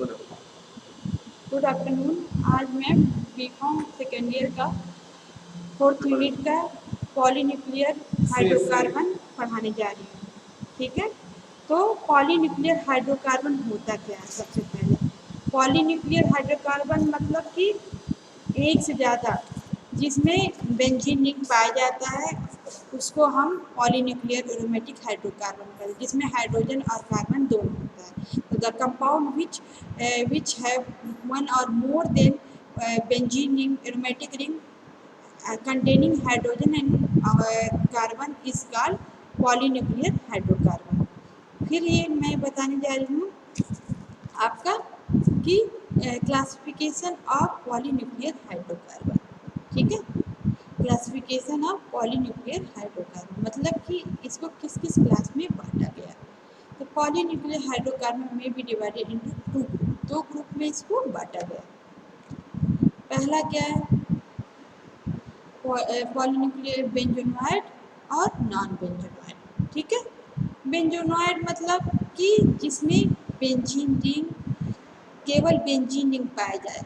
Good afternoon. आज मैं BCom second year का 4th यूनिट का पॉलीन्यूक्लियर हाइड्रोकार्बन पढ़ाने जा रही हूँ। ठीक है, तो पॉलीन्यूक्लियर हाइड्रोकार्बन होता क्या है? सबसे पहले पॉलीन्यूक्लियर हाइड्रोकार्बन मतलब कि एक से ज़्यादा जिसमें बेंजीन रिंग पाया जाता है उसको हम पॉलीन्यूक्लियर एरोमेटिक हाइड्रोकार्बन कहते हैं, जिसमें हाइड्रोजन और कार्बन दोनों होता है। तो the compound which have one or more than benzene ring aromatic ring containing hydrogen and carbon is called polynuclear hydrocarbon। फिर ये मैं बताने जा रही हूँ आपका कि क्लासिफिकेशन ऑफ पॉलीन्यूक्लियर हाइड्रोकार्बन। ठीक है, क्लासिफिकेशन ऑफ पॉलीन्यूक्लियर हाइड्रोकार्बन मतलब कि इसको किस किस क्लास में बांटा गया। तो पॉलीन्यूक्लियर हाइड्रोकार्बन में भी डिवाइडेड इनटू टू ग्रुप, दो ग्रुप में इसको बांटा गया। पहला क्या है? पॉलीन्यूक्लियर बेंजोनोइड और नॉन बेंजोनोइड। ठीक है, बेंजोनोइड मतलब कि जिसमें बेंजीन रिंग, केवल बेंजीन रिंग पाया जाए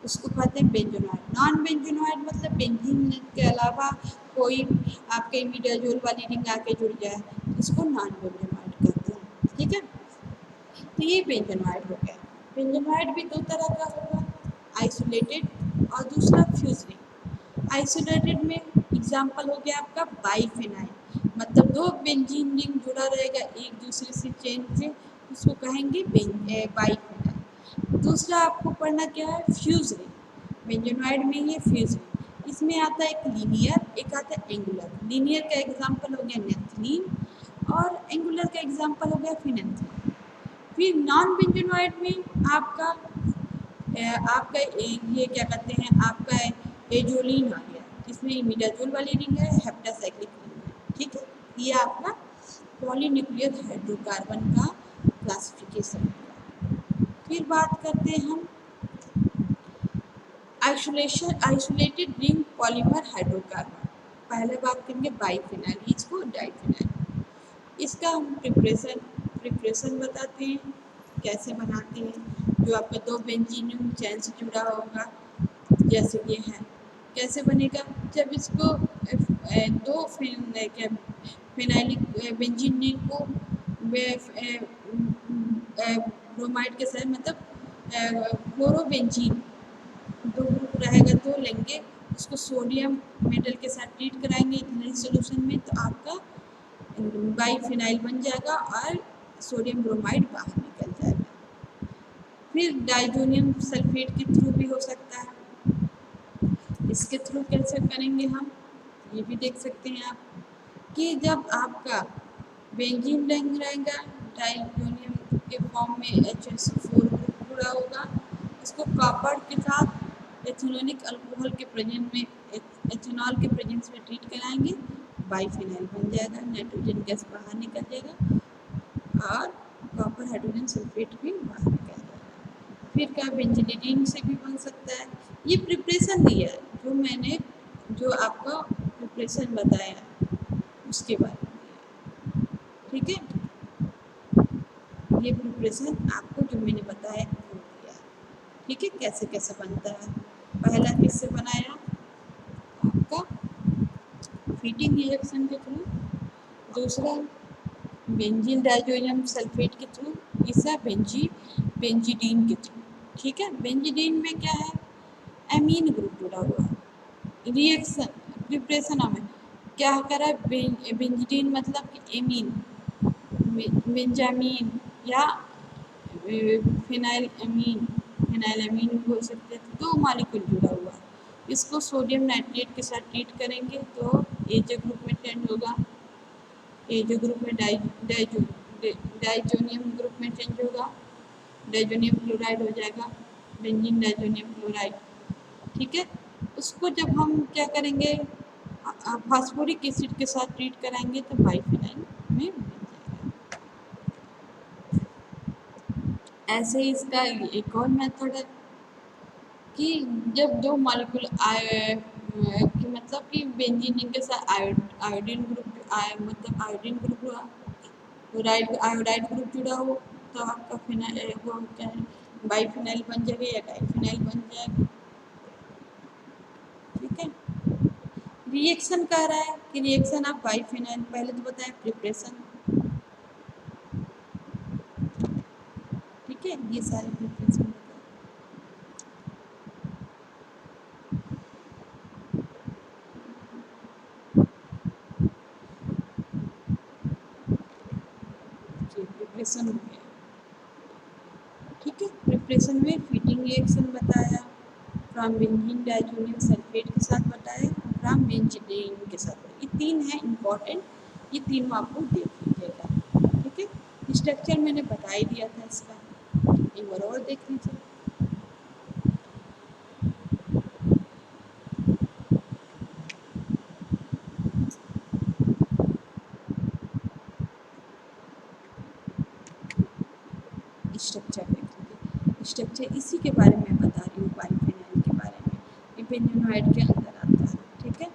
उसको कहते हैं बेंजोनोइड। नॉन बेंजोनोइड मतलब बेंजीन रिंग के अलावा कोई आपके इमिडाजोल वाली रिंग आके जुड़ जाए इसको नॉन बेंजोनोइड कहते हैं। ठीक है, तो ये बेंजोनोइड हो गया। बेंजोनोइड भी दो तरह का होगा, आइसोलेटेड और दूसरा फ्यूजन। आइसोलेटेड में एग्जाम्पल हो गया आपका बाइफेनाइल, मतलब दो बेंजीन रिंग जुड़ा रहेगा एक दूसरे से चेन से, उसको कहेंगे बाइफेनाइल। दूसरा आपको पढ़ना क्या है? Fuse ring. बेंजोनोइड में ये फ्यूज रिंग, इसमें आता है एक लीनियर, एक आता है एंगुलर। लीनियर का एग्जाम्पल हो गया नेफ्थलीन और एंगुलर का एग्जाम्पल हो गया फिनेंथलीन। फिर नॉन बेंजोनोइड में आपका ये क्या कहते हैं, आपका एजोलिन आ गया, जिसमें इमिडाजोल वाली रिंग है, हेप्टासाइक्लिक रिंग है। ठीक है, ये आपका पॉलीन्यूक्लियर हाइड्रोकार्बन का क्लासिफिकेशन है। फिर बात करते हैं हम आइसोलेटेड रिंग पॉलीमर हाइड्रोकार्बन। पहले बात करेंगे बाइफेनाइल, इसको डाइफेनाइल। इसका हम प्रिपरेशन बताते हैं, कैसे बनाते हैं। जो आपका दो बेंजीन चैन से जुड़ा होगा जैसे ये है, कैसे बनेगा? जब इसको दो फिनाइलिक बेंजीन रिंग को ब्रोमाइड के साथ मतलब क्लोरोबेंजीन दो ग्रुप रहेगा तो लेंगे, उसको सोडियम मेटल के साथ ट्रीट कराएंगे इथेनॉल सॉल्यूशन में, तो आपका बाइफेनाइल बन जाएगा और सोडियम ब्रोमाइड बाहर निकल जाएगा। फिर डाइजोनियम सल्फेट के थ्रू भी हो सकता है। इसके थ्रू कैसे करेंगे हम, ये भी देख सकते हैं आप कि जब आपका बेंजीन रिंग रहेगा डाइजोनियम के फॉर्म में HCl4 ग्रुप जुड़ा होगा, इसको कॉपर के साथ एथेनोलिक अल्कोहल के प्रेजेंस में ट्रीट कराएंगे, बाइफेनाइल बन जाएगा, नाइट्रोजन गैस बाहर निकल जाएगा और कॉपर हाइड्रोजन सल्फेट भी बाहर निकल जाएगा। फिर क्या बेंजीडीन से भी बन सकता है। ये प्रिपरेशन दिया है जो मैंने जो आपका प्रिपरेशन बताया उसके बारे में। ठीक है, ये प्रिपरेशन आपको जो मैंने बताया वो दिया। ठीक है, कैसे कैसे बनता है। पहला किससे बनाया? आपका फीटिंग रिएक्शन के थ्रू, दूसरा बेंजीन डाइजोनियम सल्फेट के थ्रू, तीसरा बेंजीडीन के थ्रू। ठीक है, बेंजीडीन में क्या है? एमीन ग्रुप जुड़ा हुआ है। रिएक्शन प्रिपरेशन में क्या करा है? बेंजीडीन मतलब कि एमीन, बेंजामीन या फिनाइल अमीन बोल सकते हैं, दो मॉलिक्यूल जुड़ा हुआ है। इसको सोडियम नाइट्रेट के साथ ट्रीट करेंगे तो एज ग्रुप में चेंज होगा, एज ग्रुप में डाइजोनियम ग्रुप में चेंज होगा, डाइजोनियम क्लोराइड हो जाएगा, बेंजीन डाइजोनियम क्लोराइड। ठीक है, उसको जब हम क्या करेंगे फास्फोरिक एसिड के साथ ट्रीट कराएंगे तो बाइफेनाइल में बन जाएगा। ऐसे ही इसका एक और मेथड है कि जब दो मॉलिक्यूल कि मतलब कि बेंजीन रिंग के साथ आयोडीन ग्रुप हुआ, आयोडाइड ग्रुप जुड़ा हो तो आपका फिनाइल वो क्या है? बाइफिनाइल बन जाएगा या डाइफिनाइल बन जाएगा। ठीक है, रिएक्शन कह रहा है कि रिएक्शन ऑफ बाइफिनाइल, पहले तो बताया प्रिपरेशन। ठीक है, ये सारे प्रिपरेशन बताए। प्रिपरेशन हो गया। ठीक है, प्रिपरेशन में फीडिंग रिएक्शन बताया, फ्रॉम बेंजीन डाइजोनियम सल्फेट के साथ बताया, फ्रॉम बेंजीन के साथ। ये तीन है इम्पॉर्टेंट, ये तीनों आपको देख लीजिएगा। ठीक है, स्ट्रक्चर मैंने बता ही दिया था इसका, एक बार और देख लीजिए। स्ट्रक्चर देख लीजिए, स्ट्रक्चर इसी के बारे में बता रही हूँ, बाइफिनाइल के बारे में, ये बेंजोनाइड के अंदर आता है। ठीक है,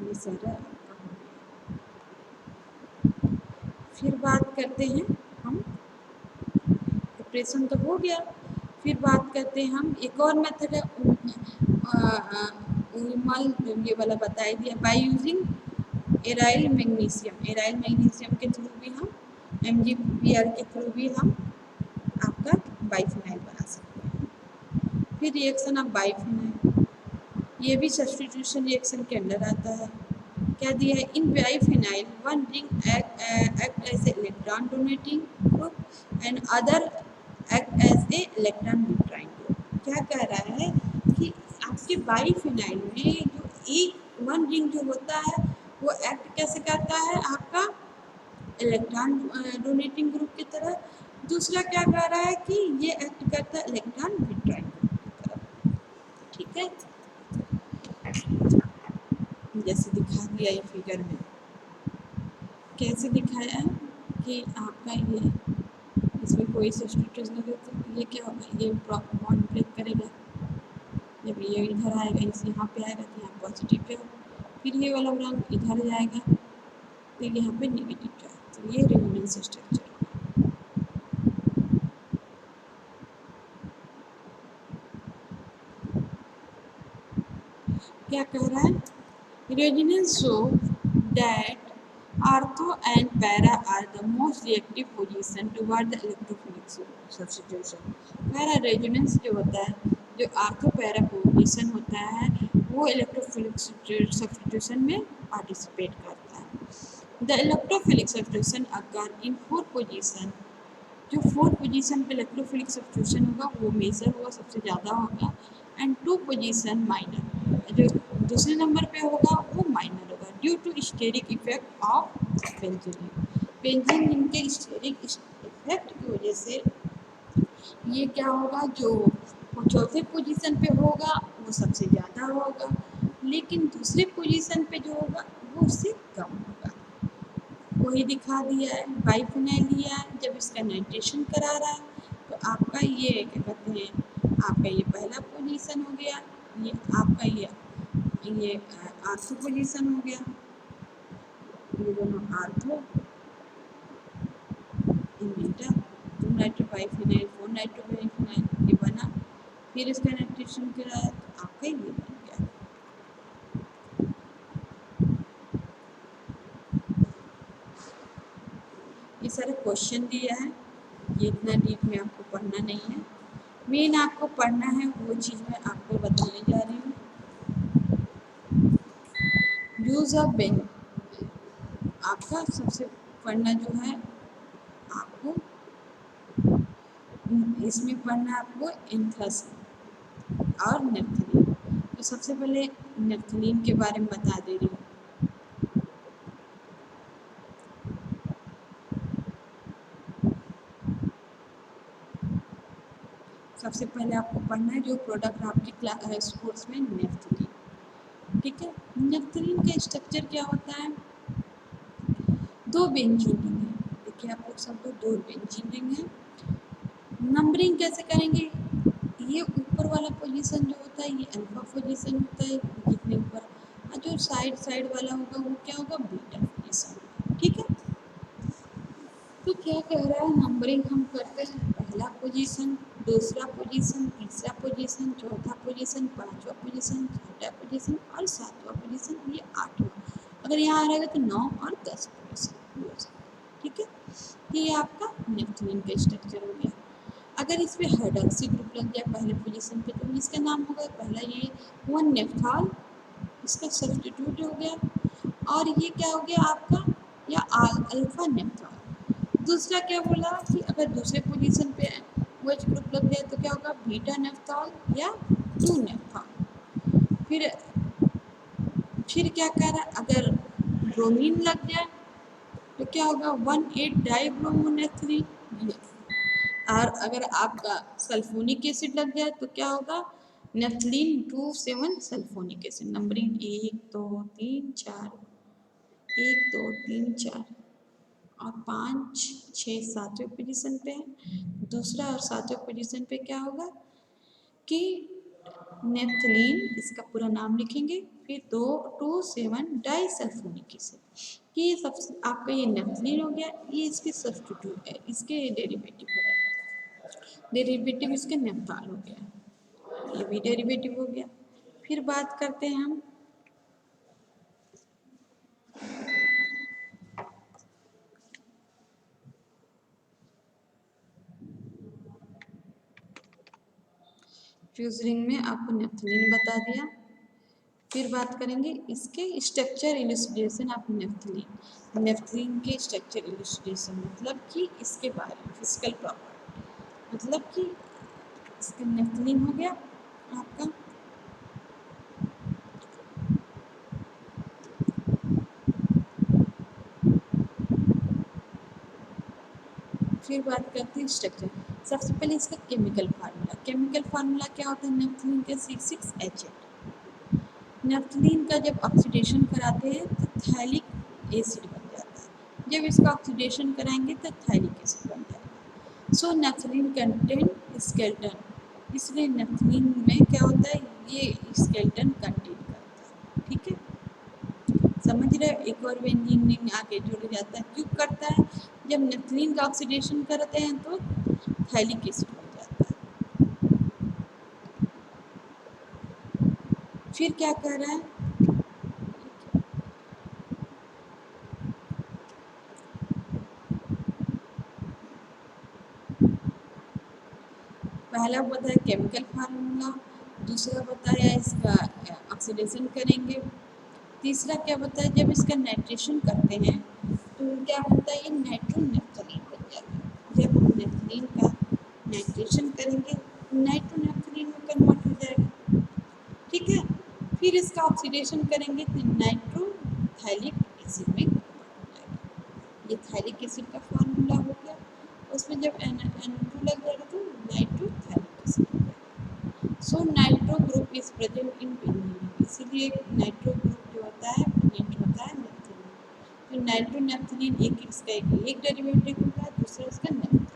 ये सारा आपका हो गया। फिर बात करते हैं हम, प्रिपरेशन तो हो गया, फिर बात करते हैं हम एक और मेथड है, उमल ये वाला बता ही दिया, बाय यूजिंग एराइल मैग्नीशियम के थ्रू भी हम MgBr के थ्रू भी हम आपका बाइफिनाइल बना सकते हैं। फिर रिएक्शन ऑफ बाइफिनाइल, ये भी सब्स्टिट्यूशन रिएक्शन के अंदर आता है। क्या दिया है, in biphenyl one ring act as a electron donating group and other act as a electron withdrawing group. क्या कह रहा है कि आपके बाइफिनाइल में जो एक वन रिंग जो होता है वो एक्ट कैसे करता है आपका इलेक्ट्रॉन डोनेटिंग ग्रुप की तरह, दूसरा क्या कह रहा है कि ये एक्ट करता है इलेक्ट्रॉन विथड्रॉइंग ग्रुप की तरह। ठीक है, जैसे दिखा दिया ये फिगर में, कैसे दिखाया है कि आपका ये इसमें कोई सब्स्टिट्यूशन लगे तो ये क्या होगा, ये बॉन्ड ब्रेक करेगा, जब ये इधर आएगा इस यहाँ पे आएगा तो यहाँ पॉजिटिव पे होगा, फिर ये वाला रंग इधर जाएगा तो यहाँ पे नेगेटिव पे, तो ये रेजोनेंस स्ट्रक्चर होगा। क्या कह रहा है, resonance show that ortho and para are the most reactive position toward the electrophilic substitution. कह रहा है रेजोनेंस जो होता है, जो आर्थो पैरा पोजीशन होता है वो इलेक्ट्रोफिलिक सब्स्टिट्यूशन में पार्टिसिपेट करता है। The electrophilic substitution occur in 4 position, जो 4 पोजीशन पे इलेक्ट्रोफिलिक सब्स्टिट्यूशन होगा वो मेजर होगा, सबसे ज़्यादा होगा, एंड 2 पोजीशन माइनर, जो दूसरे नंबर पे होगा वो माइनर होगा, due to steric effect of benzene के स्टेरिक इफेक्ट की वजह से ये क्या होगा, जो चौथे पोजीशन पे होगा वो सबसे ज़्यादा होगा, लेकिन दूसरे पोजीशन पे जो होगा वो उससे कम होगा। वही दिखा दिया है, बाइफिनाइल लिया है, जब इसका नाइट्रेशन करा रहा है तो आपका ये क्या कहते हैं, आपका ये पहला पोजीशन हो गया, ये आपका ये आर्थो पोजीशन हो गया, ये दोनों आर्थो इन beta, 2 nitro biphenyl 4 nitro biphenyl ये बना, फिर इसका नाइट्रेशन कराया तो आपका ये बन गया। ये सारे क्वेश्चन दिया है, ये इतना डीप में आपको पढ़ना नहीं है, मेन आपको पढ़ना है वो चीज़ मैं आपको बताने जा रही हूँ। यूज ऑफ बेन, आपका सबसे पढ़ना जो है आपको इसमें पढ़ना आपको एंथ्रास और नेफ्थलीन। तो सबसे पहले नेफ्थलीन के बारे में बता दे रही हूँ। सबसे पहले आपको पढ़ना है जो प्रोडक्ट आपकी क्लास कोर्स में नेफ्थलीन। ठीक है, नेफ्थलीन का स्ट्रक्चर क्या होता है, 2 बेंजीन रिंग है, देखिए आप लोग सब लोग 2 बेंजीन रिंग है। नंबरिंग कैसे करेंगे, ये ऊपर वाला पोजीशन जो होता है ये अल्फा पोजीशन होता है जितने ऊपर, और जो साइड वाला होगा वो क्या होगा, बीटा पोजीशन। ठीक है, तो क्या कह रहा है, नंबरिंग हम करते हैं, पहला पोजीशन, दूसरा पोजीशन, तीसरा पोजीशन, चौथा पोजीशन, पांचवा पोजीशन, छठा पोजीशन और सातवां पोजीशन, ये आठवां। अगर यहाँ आ रहेगा तो 9 और 10 पोजीशन। ठीक है, ये आपका नेफ्थलीन का स्ट्रक्चर हो गया। अगर इसमें हाइड्रोक्सी ग्रुप लग जाए पहले पोजीशन पे तो इसका नाम होगा पहला ये 1 नेफ्थॉल, इसका सब्स्टिट्यूट हो गया। और ये क्या हो गया आपका, या अल्फा नेफ्थॉल। दूसरा क्या बोला कि अगर दूसरे पोजीशन पे OH ग्रुप लग जाए तो क्या होगा, बीटा नेफ्थॉल या 2 नेफ्थॉल। फिर क्या कह रहा है, अगर ब्रोमीन लग जाए तो क्या होगा, 1,8 डाइब्रोमोनेफ्थलीन। और अगर आपका सल्फोनिक एसिड लग जाए तो क्या होगा, नेफ्थलीन 2,7 सल्फोनिक एसिड। नंबरिंग 1 2 3 4, 1 2 3 4 और 5 6 7वें पोजीशन पे है। दूसरा और 7वें पोजीशन पे क्या होगा कि नेफ्थलीन, इसका पूरा नाम लिखेंगे, फिर 2,7 डाइसल्फोनिक एसिड। ये सबसे आपका ये नेफ्थलीन हो गया, ये इसके सब्स्टिट्यूट है, इसके डेरिवेटिव हो गया, डेरिवेटिव इसके नेफ्थॉल हो गया, ये भी डेरिवेटिव हो गया। फिर बात करते हैं हम फ्यूजरिंग में, आपको नेफ्थलीन बता दिया। फिर बात करेंगे इसके structure illustration of naphthalene. Naphthalene के स्ट्रक्चर इलस्ट्रेशन मतलब कि इसके बारे में फिजिकल प्रॉपर्टी, मतलब कि इसका नेफ्थलीन हो गया आपका। फिर बात करते हैं स्ट्रक्चर। सबसे पहले इसका केमिकल फार्मूला। केमिकल फार्मूला क्या होता है नेफ्थलीन का, C6H8। नेफ्थलीन का जब ऑक्सीडेशन कराते हैं तो थैलिक एसिड बन जाता है, जब इसका ऑक्सीडेशन कराएंगे तो थैलिक एसिड बन जाएगा। सो नेफ्थलीन कंटेन स्केलेटन, इसलिए नेफ्थलीन में क्या होता है, ये स्केलेटन कंटेन करता है। ठीक है, समझ रहे हो। एक और इंजीनियरिंग आगे जुड़ जाता है, क्यों करता है, जब नेफ्थलीन का ऑक्सीडेशन करते हैं तो थैलिक एसिड हो जाता है। फिर क्या कह रहा है, पहला बताया केमिकल फार्मूला, दूसरा बताया इसका ऑक्सीडेशन करेंगे, तीसरा क्या बताया जब इसका नाइट्रेशन करते हैं तो क्या होता है, ये नाइट्रोनेफ्थलीन बन जाता है। जब हम नेफ्थलीन का नाइट्रेशन करेंगे नाइट्रोनेफ्थलीन में कन्वर्ट हो जाएगा। ठीक है, फिर इसका ऑक्सीडेशन करेंगे तो नाइट्रोथैलिक एसिड में कन्वर्ट हो जाएगा। ये थैलिक एसिड का फार्मूला हो गया। उसमें जब NO2 लग जाएगा तो नाइट्रोथैलिक एसिड हो जाएगा। So nitro group is present in benzene, इसीलिए नाइट्रो ग्रुप जो होता है प्रेजेंट होता है नेफ्थलीन। तो नाइट्रोनेफ्थलीन एक इसका एक डेरिवेटिव होगा, दूसरा इसका नेफ्थलीन।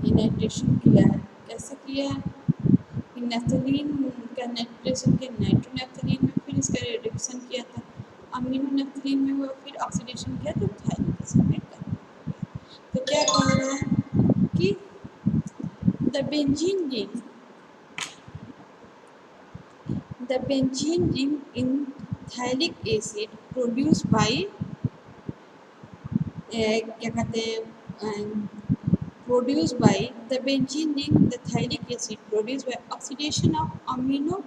ये नाइट्रेशन किया है, कैसे किया है, नेफ्थलीन का नाइट्रेशन किया नाइट्रोनेफ्थलीन में, फिर इसका रिडक्शन किया था अमीनो नेफ्थलीन में हुआ, फिर ऑक्सीडेशन किया तो थैलिक एसिड में कन्वर्ट हो गया। तो क्या कह रहा है कि the benzene ring, the benzene ring in phthalic acid produce by क्या कहते हैं, produce by the benzene ring the phthalic acid produce by oxidation of amino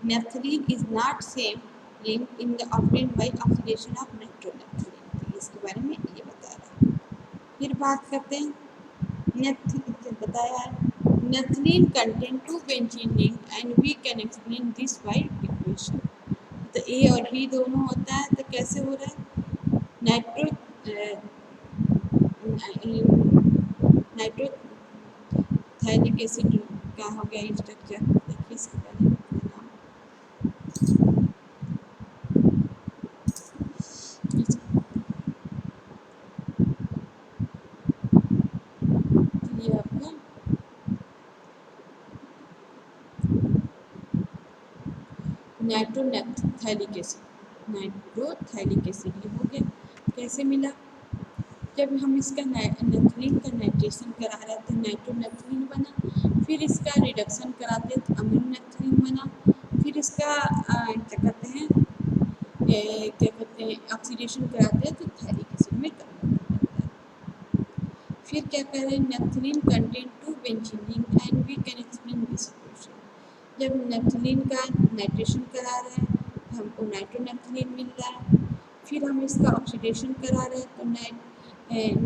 naphthalene is not same ring in the obtain by oxidation of nitronaphthalene. तो इसके बारे में ये बता रहा है। फिर बात करते हैं नेफ्थलीन, बताया है naphthalene contain 2 benzene ring and we can explain this by equation. तो ए और बी दोनों होता है, तो कैसे हो रहा है, नाइट्रो नाइट्रोथैलिक एसिड का हो गया स्ट्रक्चर। देखिए इसका पहले ये आपका नाइट्रोथैलिक एसिड, नाइट्रोथैलिक एसिड ये हो गया। कैसे मिला? जब हम इसका नेथलीन का नाइट्रेशन करा रहे थे नाइट्रोनेथलीन बना, फिर इसका रिडक्शन कराते तो अमीनोनेथलीन बना, फिर इसका क्या कहते हैं ऑक्सीडेशन कराते हैं तो थैलिक एसिड में कन्वर्ट हो जाता है। फिर क्या कह रहे हैं, naphthalene contain two benzene and we can explain this equation. जब नेथलीन का नाइट्रेशन करा रहे हैं तो हमको नाइट्रोनेथलीन मिल रहा है, फिर हम इसका ऑक्सीडेशन करा रहे हैं तो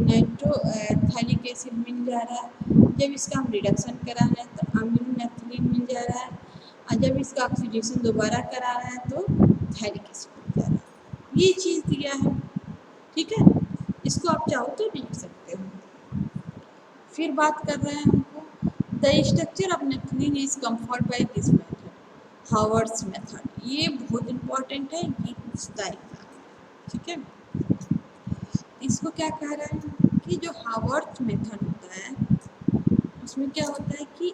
नाइट्रोथैलिक एसिड मिल जा रहा है। जब इसका हम रिडक्शन करा रहे हैं तो अमीनोनेथलीन मिल जा रहा है, और जब इसका ऑक्सीडेशन दोबारा करा रहा है तो थैलिक एसिड मिल जा रहा है। ये चीज़ दिया है, ठीक है। इसको आप चाहो तो लिख सकते हो। फिर बात कर रहे हैं हमको the structure of naphthalene is confirmed by this method, Haworth's method. ये बहुत इंपॉर्टेंट है, ये पूछता है, ठीक है। इसको क्या कह रहा है कि जो हावर्ड्स मेथड होता है उसमें क्या होता है कि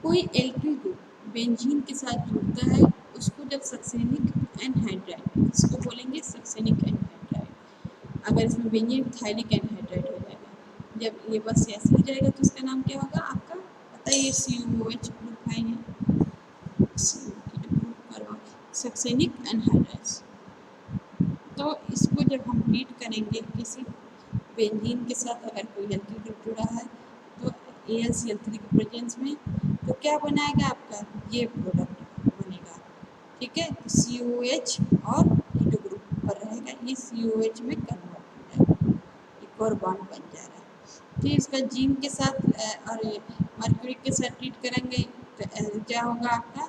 कोई एल्किल ग्रुप बेंजीन के साथ जुड़ता है, उसको जब सक्सेनिक एनहाइड्राइड, इसको बोलेंगे सक्सेनिक एनहाइड्राइड। अगर इसमें बेंजीन थैलिक एनहाइड्राइड हो जाएगा, जब ये बस ऐसे ही जाएगा तो इसका नाम क्या होगा आपका, पता है ये CuOH ग्रुप है, ये सक्सेनिक एनहाइड्राइड। तो इसको जब हम ट्रीट करेंगे किसी बेंजीन के साथ, अगर कोई एल्किल ग्रुप जुड़ा है तो AlCl3 के प्रेजेंस में, तो क्या बनाएगा आपका ये प्रोडक्ट बनेगा, ठीक है। तो COH और कीटो ग्रुप पर रहेगा, ये COH में कन्वर्ट हो जाएगा, एक और बॉन्ड बन जा रहा है। फिर इसका जिंक के साथ और मर्क्यूरी के साथ ट्रीट करेंगे तो क्या होगा आपका,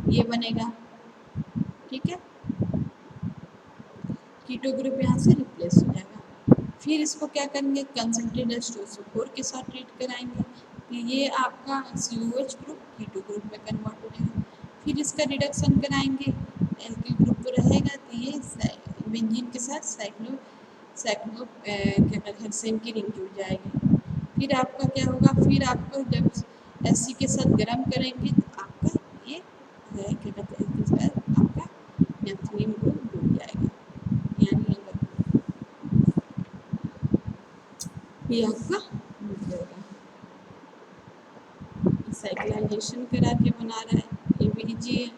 ये बनेगा, ठीक है। कीटो ग्रुप यहाँ से रिप्लेस हो जाएगा। फिर इसको क्या करेंगे, कंसंट्रेटेड H2SO4 के साथ ट्रीट कराएंगे, तो ये आपका COH ग्रुप कीटो ग्रुप में कन्वर्ट हो जाएगा। फिर इसका रिडक्शन कराएंगे, एल्किल ग्रुप तो रहेगा, तो ये बेंजीन के साथ साइक्लो क्या कहते हैं हेक्सेन की रिंग जुड़ जाएगी। फिर आपका क्या होगा, फिर आपको जब एससी के साथ गर्म करेंगे तो आपका ये क्या कहते हैं आपका नेथलीन ग्रुप जुड़ जाएगा, यानी ये आपका मिल जाएगा। साइक्लाइजेशन करा के बना रहा है, ये भी लीजिए,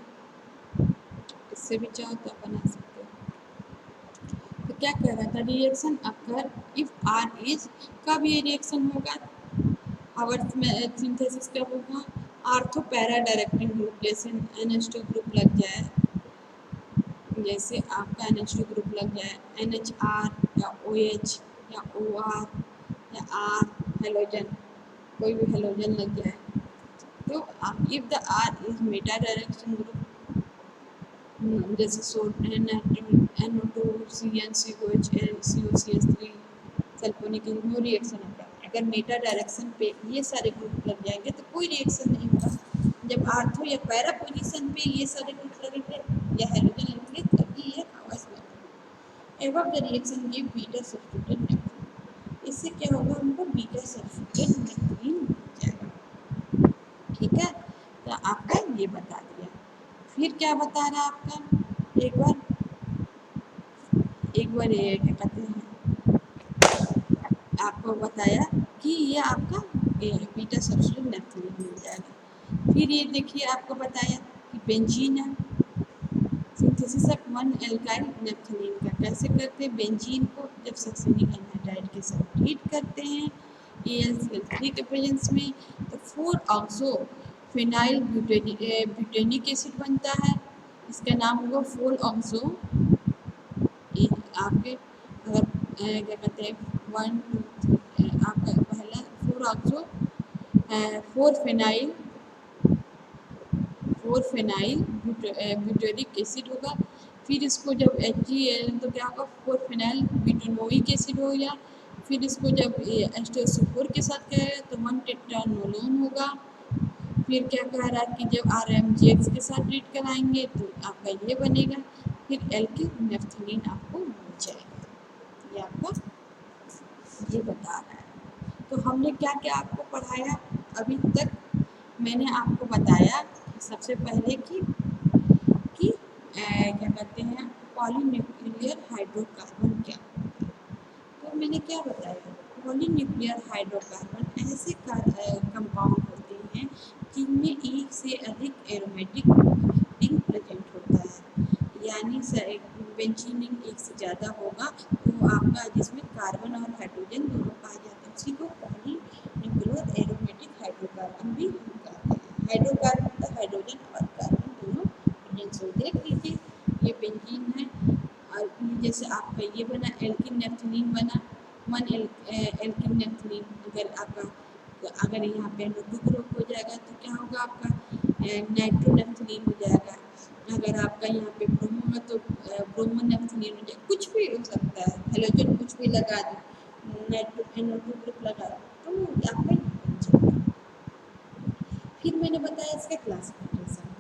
इससे भी चाहो तो बना सकते हो। तो क्या कह रहा था, reaction occur if R is, कब ये रिएक्शन होगा, हावर्ड्स में सिंथेसिस कब होगा, आर्थो पैरा डायरेक्टिंग ग्रुप, जैसे NH2 ग्रुप लग जाए, जैसे आपका NH2 ग्रुप लग जाए, NHR या OH या OR या R हेलोजन, कोई भी हेलोजन लग जाए, तो if the R is meta direction group, जैसे NO2 CnCOH COCH3 sulphonic acid, no reaction होगा। अगर मेटा डायरेक्शन पे ये सारे ग्रुप लग जाएंगे तो कोई रिएक्शन नहीं होगा। जब आर्थो या पैरा पोजीशन पे ये सारे ग्रुप लगेंगे या हेलोजन लगेंगे तभी ये हावर्ड्स मेथड। एवं the reaction give beta substituted naphthalene, इससे क्या होगा, हमको बीटा सब्स्टिट्यूटेड नेथलीन मिल जाएगा, ठीक है। तो आपका ये बता दिया। फिर क्या बता रहा है आपका, एक बार ये क्या कहते हैं आपको बताया कि ये आपका बीटा सब्स्टिट्यूटेड नेथलीन मिल जाएगा। फिर ये देखिए आपको बताया कि बेंजीन है, सिंथेसिस ऑफ वन एल्काइल नेथलीन का कैसे करते हैं, बेंजीन को जब सक्सेनिक एनहाइड्राइड के साथ ट्रीट करते हैं AlCl3 के प्रेजेंस में, तो 4 ऑक्सो फिनाइल ब्यूटेनिक एसिड बनता है, इसका नाम होगा 4 ऑक्सो, आपके अगर क्या कहते हैं 1 2 3 आपका पहला 4 ऑक्सो 4 फिनाइल ब्यूटेरिक एसिड होगा। फिर इसको जब HgAl तो क्या होगा, 4 फिनाइल ब्यूटेनोइक एसिड हो गया। फिर इसको जब H2SO4 के साथ कहेगा तो 1 टेट्रानोलोन होगा। फिर क्या कह रहा है कि जब RMGX के साथ ट्रीट कराएंगे तो आपका ये बनेगा, फिर एल्किल नेफ्थलीन आपको मिल जाएगा। ये आपका ये बता रहा है। तो हमने क्या क्या आपको पढ़ाया अभी तक, मैंने आपको बताया सबसे पहले कि क्या कहते हैं पॉलीन्यूक्लियर हाइड्रोकार्बन क्या होता है? तो मैंने क्या बताया, पॉलीन्यूक्लियर हाइड्रोकार्बन ऐसे कंपाउंड होते हैं जिनमें एक से अधिक एरोमेटिक रिंग प्रेजेंट होता है, यानी बेंजीन रिंग एक से ज़्यादा होगा तो आपका जिसमें कार्बन और हाइड्रोजन दोनों पाए जाते हैं उसी को पॉलीन्यूक्लियर एरोमेटिक हाइड्रोकार्बन भी कहते हैं। हाइड्रोकार्बन मतलब हाइड्रोजन और कार्बन दोनों प्रेजेंट होते हैं। देख लीजिए ये बेंजीन है और जैसे आपका ये बना एल्किन नेफ्थलीन बना, वन एल्किन नेफ्थलीन, अगर यहाँ पे N2 ग्रुप हो जाएगा तो क्या होगा आपका नाइट्रोनेफ्थलीन हो जाएगा। अगर आपका यहाँ पे ब्रोमो है तो ब्रोमोनेफ्थलीन हो जाएगा, कुछ भी हो सकता है, हेलोजन कुछ भी लगा दो, N2 ग्रुप लगा दो तो आपका ये बन जाएगा। फिर मैंने बताया इसका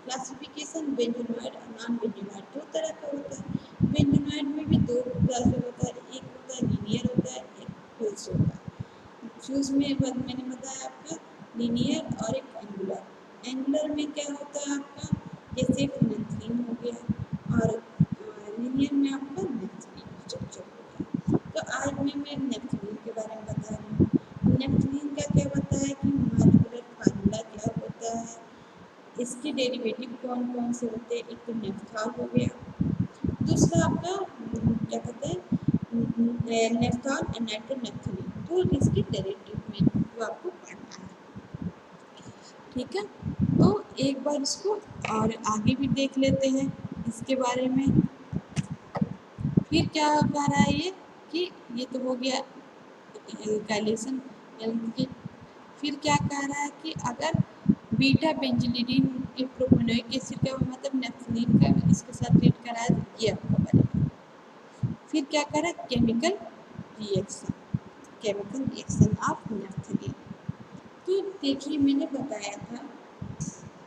क्लासिफिकेशन बेंजोनॉइड और नॉन बेंजोनॉइड दो तरह का होता है। बेंजोनॉइड में भी दो क्लास होता है, एक होता है लीनियर होता है, एक फ्यूज होता है। फ्यूज में मैंने बताया आपका लीनियर और एक एंगुलर। एंगुलर में क्या होता है आपका जैसे फिनेंथ्रीन हो गया और लीनियर में आपका नेफ्थलीन स्ट्रक्चर हो गया। तो आज मैं नेफ्थलीन के बारे में बता रही हूँ। नेफ्थलीन का क्या होता है कि मॉलिक्यूलर फार्मूला क्या होता है, इसके डेरिवेटिव कौन कौन से होते हैं, एक तो नेफ्थॉल हो गया, दूसरा आपका क्या कहते हैं नेफ्थॉल और नाइट्रोनेफ्थलीन, तो इसके डेरिवेटिव में वो आपको पढ़ना है। ठीक है, तो एक बार इसको और आगे भी देख लेते हैं इसके बारे में। फिर क्या कह रहा है ये कि ये तो हो गया एल्काइलेशन। फिर क्या कह रहा है कि अगर बीटा बेंजिलिन के प्रोपेनोइक एसिड का मतलब नेफ्थलीन का इसके साथ ट्रीट करा है तो ये आपको बनेगा। फिर क्या करा केमिकल रिएक्शन ऑफ नेफ्थलीन। तो देखिए मैंने बताया था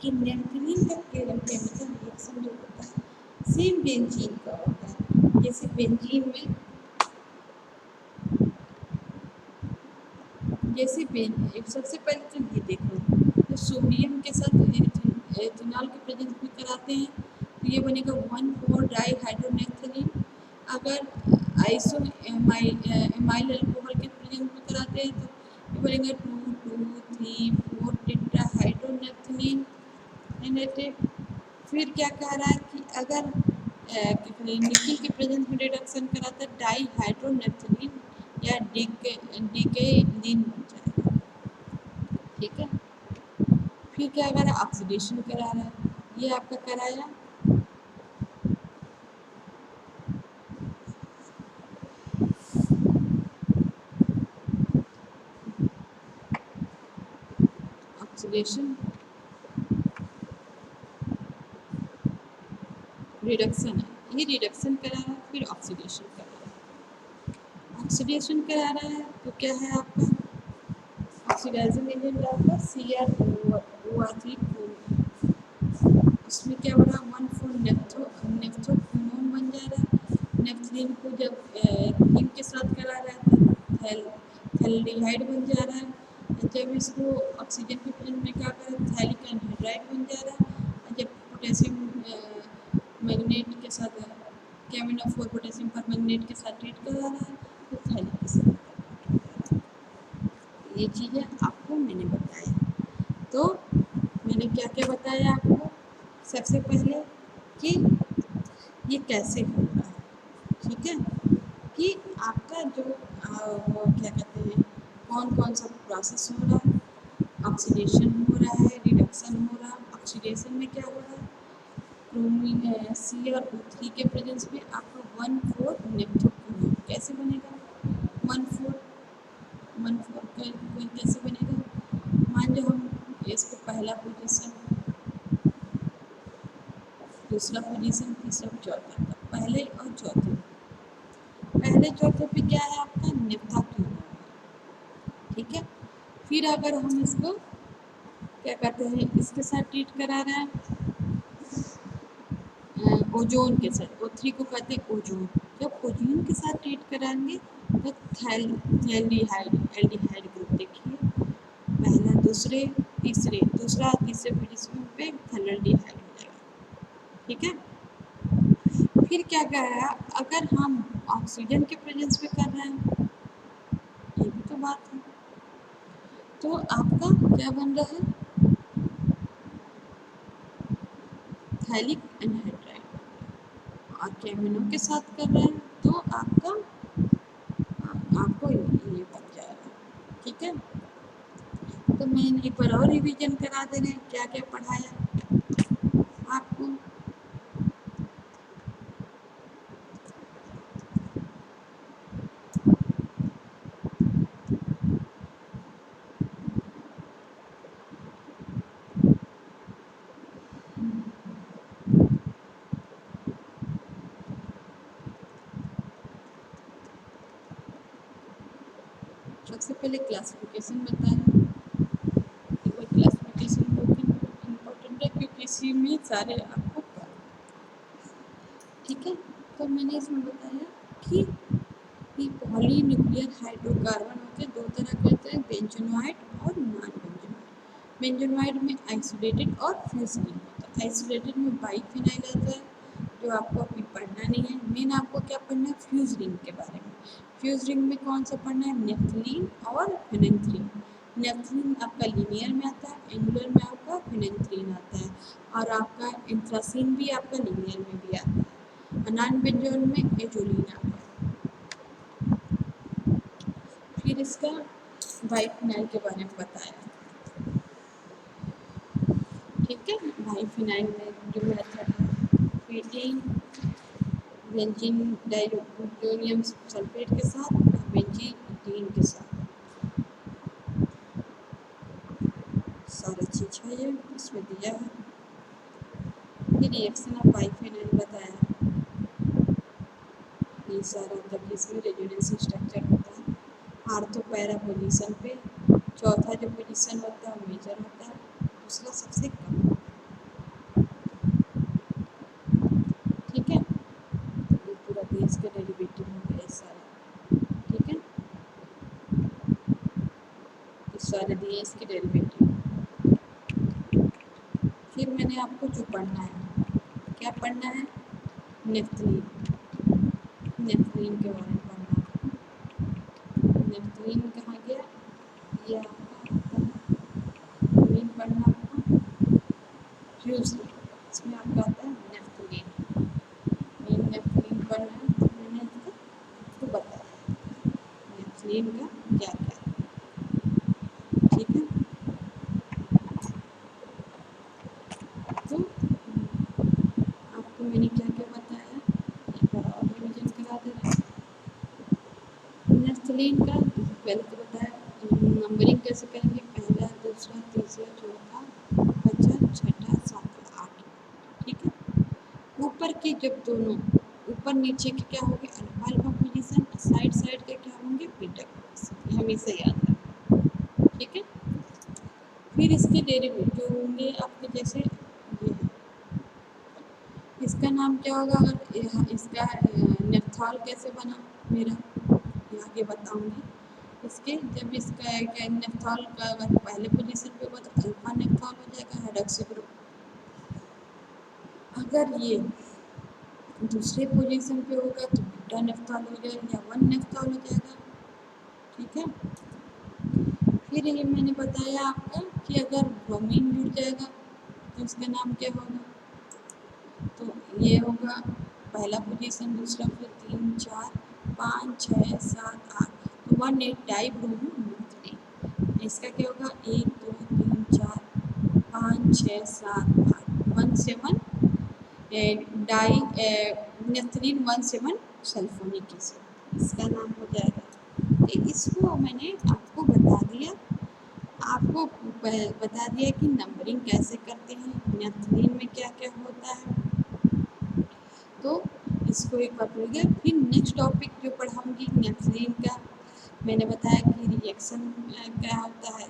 कि नेफ्थलीन का केमिकल रिएक्शन जो होता है सेम बेंजीन का होता है। जैसे बेंजीन में सबसे पहले तो ये देखो तो सोडियम के साथ एथेनॉल के प्रेजेंस में कराते हैं तो ये बनेगा 1,4 डाई हाइड्रोनेफ्थलीन। अगर आइसो एमाइल अल्कोहल के प्रेजेंस में कराते हैं तो ये बनेगा 2,2,3,4 टेट्रा हाइड्रोनेफ्थलीन। फिर क्या कह रहा है कि अगर निकिल के प्रेजेंस में रिडक्शन कराता है डाई हाइड्रोनेफ्थलीन या डिकेलीन बन जाएगा। ठीक है, फिर क्या कह रहा है ऑक्सीडेशन करा रहा है, ये आपका कराया ऑक्सीडेशन रिडक्शन है, ये रिडक्शन करा रहा है, फिर ऑक्सीडेशन करा रहा है। ऑक्सीडेशन करा रहा है तो क्या है आपका ऑक्सीडाइजिंग एजेंट आपका CrOR3 उसमें क्या हो रहा है 1,4 नेफ्थोक्विनोन बन जा रहा है। नेफ्थलीन को जब किम के साथ करा रहा है तो थैल्डिहाइड बन जा रहा है। जब इसको ऑक्सीजन के प्रेजेंस में क्या कर रहा है थैलिक एनहाइड्राइड बन जा रहा है। जब पोटेशियम मैग्नेट के साथ KMnO4 पोटेशियम परमैंगनेट के साथ ट्रीट करा रहा है तो थैलिक के साथ। ये चीज़ें आपको मैंने बताया। तो मैंने क्या क्या बताया आपको, सबसे पहले कि ये कैसे हो रहा है, ठीक है, कि आपका जो वो क्या कहते हैं कौन कौन सा प्रोसेस हो रहा है, ऑक्सीडेशन हो रहा है, रिडक्शन हो रहा है। ऑक्सीडेशन में क्या हो रहा है क्रोमीन CrO3 के प्रेजेंस में आपका 1,4 नेफ्थोक्विनोन कैसे बनेगा 1,4 कैसे बनेगा, मान लो हम इसको पहला पोजीशन दूसरा पोजीशन तीसरा चौथा, पहले और चौथे, पहले चौथे पे क्या है आपका नेफ्थोक्विनोन, ठीक है। फिर अगर हम इसको क्या कहते हैं इसके साथ ट्रीट करा रहे हैं ओजोन के साथ, O3 को कहते हैं ओजोन, जब ओजोन के साथ ट्रीट कराएंगे तो थैल्डिहाइड एल्डिहाइड ग्रुप देखिए पहला दूसरा तीसरे पोजीशन पे थैल्डिहाइड हो जाएगा, ठीक है। फिर क्या कहा, अगर हम ऑक्सीजन के प्रेजेंस में कर रहे हैं, ये भी तो बात है, तो आपका क्या बन रहा है, थैलिक एनहाइड्राइड। और केमिनो के साथ कर रहे हैं तो आपका आपको ये बन जाएगा। ठीक है, तो मैं एक बार और रिवीजन करा दे रहे हैं क्या क्या पढ़ाया आपको। सबसे पहले क्लासिफिकेशन बताया, क्लासिफिकेशन बहुत इम्पोर्टेंट है क्योंकि इसी में सारे आपको, ठीक है। तो मैंने इसमें बताया कि पॉलीन्यूक्लियर हाइड्रोकार्बन होते हैं, दो तरह के होते हैं, बेंजोनॉइड और नॉन बेंजोनॉइड। बेंजोनॉइड में आइसोलेटेड और फ्यूज्ड होता है। आइसोलेटेड में बाइफिनाइल आता है, जो आपको अभी पढ़ना नहीं है। मेन आपको क्या पढ़ना है, फ्यूज रिंग के बारे में। फ्यूज रिंग में कौन सा पढ़ना है, नेफ्थलीन और फिनेंथ्रीन। नेफ्थलीन आपका लीनियर में आता है, एंगुलर में आपका फिनेंथ्रीन आता है, और आपका इंथ्रासीन भी आपका लीनियर में भी आता है, और नॉन बेंजोन में एजोलिन आता है। फिर इसका बाइफिनाइल के बारे में बताया, ठीक है। बाइफिनाइल में जो मेथड है, फीडिंग बेंजीन डाइज़ोनियम सल्फेट के साथ, बेंजीडीन के साथ, सारी चीज़ है ये इसमें दिया है। फिर रिएक्शन ऑफ बाइफिनाइल बताया, ये सारा तक इसमें रेजोनेंस स्ट्रक्चर होता है, आर्थो पैरा पोजीशन पे, चौथा जो पोजीशन होता है मेजर होता है, दूसरा सबसे कम, ठीक है। ये पूरा बेस का डेरिवेटिव हो गया सारा, ठीक है। इस सारे दिए इसके डेरिवेटिव। फिर मैंने आपको जो पढ़ना है, क्या पढ़ना है, नेफ्थलीन, नेफ्थलीन के बारे में पढ़ना है। नेफ्थलीन कहाँ गया, ये आपका नेफ्थलीन पढ़ना आपको, फ्यूज इसमें आपका आता है नेफ्थलीन। मेन नेफ्थलीन पढ़ना है, तो मैंने इसको बताया नेफ्थलीन का क्या क्या है, ठीक है। तो आपको मैंने क्या क्या बताया, एक बार और रिविजन करा दे रहा हूँ। नेफ्थलीन का पहले तो बताया, नंबरिंग कैसे करेंगे, पहला, दूसरा, तीसरा, चौथा, पाँचवा, छठा, सातवां, आठवां, ठीक है। ऊपर के जब दोनों ऊपर नीचे के क्या होंगे, alpha alpha position, side side के क्या होंगे, बीटा पोजीशन, हमेशा याद रखना, ठीक है। फिर इसके डेरिवेटिव होंगे आपके, जैसे ये है, इसका नाम क्या होगा, अगर इसका नेफ्थॉल कैसे बना मेरा, ये आगे बताऊंगी। इसके जब इसका क्या नेफ्थॉल का अगर पहले पोजीशन पे होगा तो अल्फा नेफ्थॉल हो जाएगा, हाइड्रोक्सी ग्रुप। अगर ये दूसरे पोजीशन पे होगा तो बीटा नेफ्थॉल हो जाएगा या वन नेफ्थॉल हो जाएगा, ठीक है। फिर ये मैंने बताया आपका कि अगर ब्रोमीन जुड़ जाएगा तो उसका नाम क्या होगा, तो ये होगा पहला पोजीशन, दूसरा, फिर 3, 4, 5, 6, 7, 8, तो 1,8 डाई ब्रोमो नेफ्थलीन। इसका क्या होगा, 1, 2, 3, 4, 5, 6, 7, 8, 17 डाई नेफ्थलीन 17 सल्फोनिक एसिड, इसका नाम हो जाएगा। तो इसको मैंने आपको बता दिया, आपको बता दिया कि नंबरिंग कैसे करते हैं, नेफ्थलीन में क्या क्या होता है, तो इसको एक बार पढ़ गया। फिर नेक्स्ट टॉपिक जो पढ़ाऊंगी नेफ्थलीन का, मैंने बताया कि रिएक्शन क्या होता है,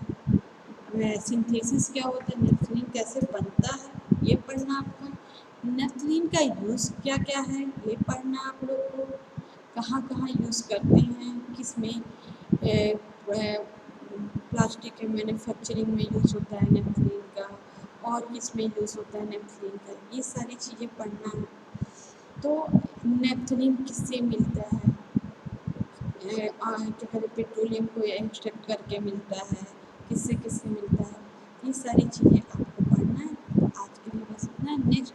सिंथेसिस क्या होता है, नेफ्थलीन कैसे बनता है, ये पढ़ना आपका। नेफ्थलीन का यूज़ क्या क्या है ये पढ़ना आप लोग को, कहाँ कहाँ यूज़ करते हैं, किस में, प्लास्टिक के मैन्युफैक्चरिंग में यूज़ होता है नेफ्थलीन का, और किस में यूज़ होता है नेफ्थलीन का, ये सारी चीज़ें पढ़ना है। तो नेफ्थलीन किससे मिलता है, क्या कहते हैं, पेट्रोलियम को एक्सट्रैक्ट करके मिलता है, किससे किससे मिलता है, ये सारी चीज़ें आपको पढ़ना है। आज के लिए बस इतना। नेक्स्ट